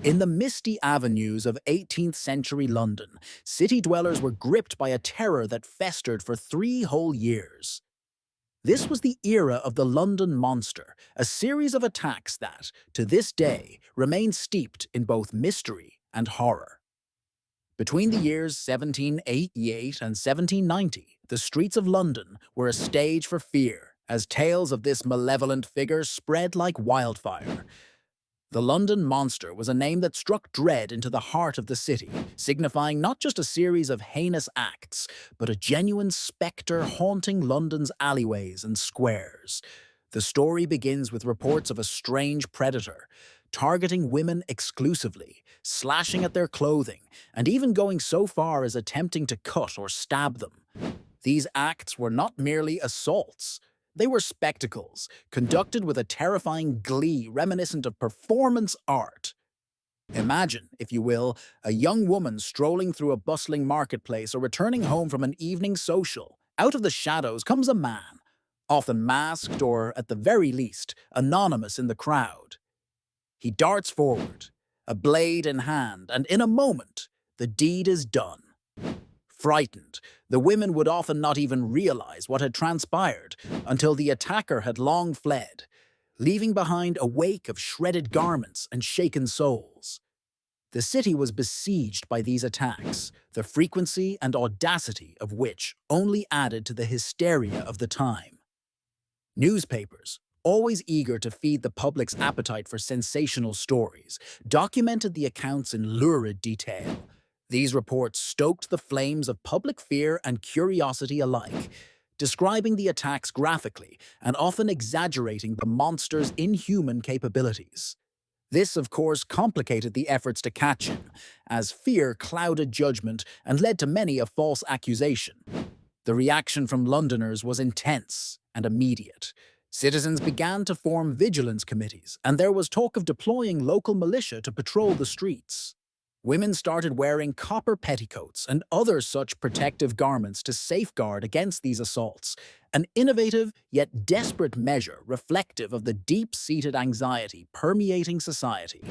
In the misty avenues of 18th century London, city dwellers were gripped by a terror that festered for 3 whole years. This was the era of the London Monster, a series of attacks that, to this day, remain steeped in both mystery and horror. Between the years 1788 and 1790, the streets of London were a stage for fear, as tales of this malevolent figure spread like wildfire. The London Monster was a name that struck dread into the heart of the city, signifying not just a series of heinous acts, but a genuine spectre haunting London's alleyways and squares. The story begins with reports of a strange predator, targeting women exclusively, slashing at their clothing, and even going so far as attempting to cut or stab them. These acts were not merely assaults. They were spectacles, conducted with a terrifying glee reminiscent of performance art. Imagine, if you will, a young woman strolling through a bustling marketplace or returning home from an evening social. Out of the shadows comes a man, often masked or, at the very least, anonymous in the crowd. He darts forward, a blade in hand, and in a moment, the deed is done. Frightened, the women would often not even realize what had transpired until the attacker had long fled, leaving behind a wake of shredded garments and shaken souls. The city was besieged by these attacks, the frequency and audacity of which only added to the hysteria of the time. Newspapers, always eager to feed the public's appetite for sensational stories, documented the accounts in lurid detail. These reports stoked the flames of public fear and curiosity alike, describing the attacks graphically and often exaggerating the monster's inhuman capabilities. This, of course, complicated the efforts to catch him, as fear clouded judgment and led to many a false accusation. The reaction from Londoners was intense and immediate. Citizens began to form vigilance committees, and there was talk of deploying local militia to patrol the streets. Women started wearing copper petticoats and other such protective garments to safeguard against these assaults, an innovative yet desperate measure reflective of the deep-seated anxiety permeating society.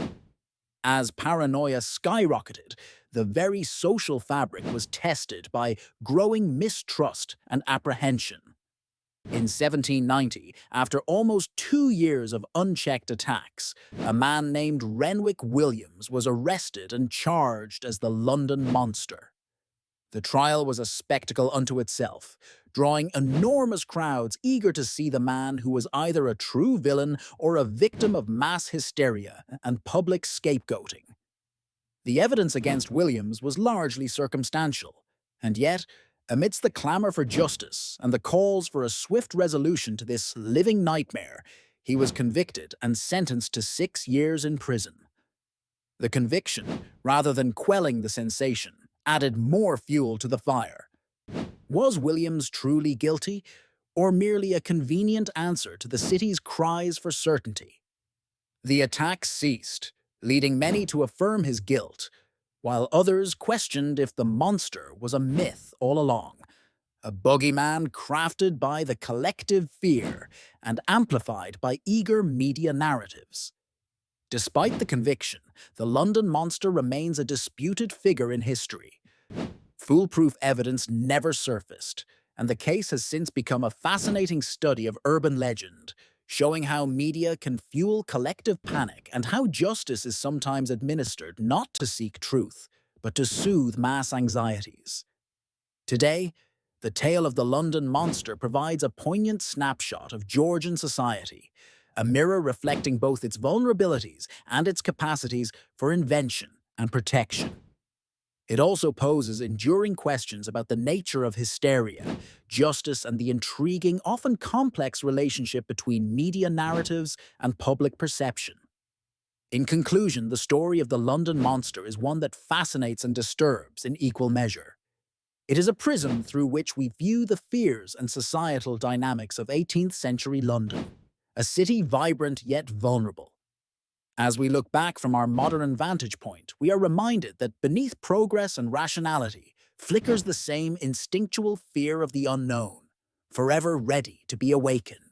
As paranoia skyrocketed, the very social fabric was tested by growing mistrust and apprehension. In 1790, after almost 2 years of unchecked attacks, a man named Renwick Williams was arrested and charged as the London Monster. The trial was a spectacle unto itself, drawing enormous crowds eager to see the man who was either a true villain or a victim of mass hysteria and public scapegoating. The evidence against Williams was largely circumstantial, and yet, amidst the clamour for justice and the calls for a swift resolution to this living nightmare, he was convicted and sentenced to 6 years in prison. The conviction, rather than quelling the sensation, added more fuel to the fire. Was Williams truly guilty, or merely a convenient answer to the city's cries for certainty? The attacks ceased, leading many to affirm his guilt, while others questioned if the monster was a myth all along, a boogeyman crafted by the collective fear and amplified by eager media narratives. Despite the conviction, the London Monster remains a disputed figure in history. Foolproof evidence never surfaced, and the case has since become a fascinating study of urban legend, showing how media can fuel collective panic and how justice is sometimes administered not to seek truth, but to soothe mass anxieties. Today, the tale of the London Monster provides a poignant snapshot of Georgian society, a mirror reflecting both its vulnerabilities and its capacities for invention and protection. It also poses enduring questions about the nature of hysteria, justice, and the intriguing, often complex relationship between media narratives and public perception. In conclusion, the story of the London Monster is one that fascinates and disturbs in equal measure. It is a prism through which we view the fears and societal dynamics of 18th century London, a city vibrant yet vulnerable. As we look back from our modern vantage point, we are reminded that beneath progress and rationality flickers the same instinctual fear of the unknown, forever ready to be awakened.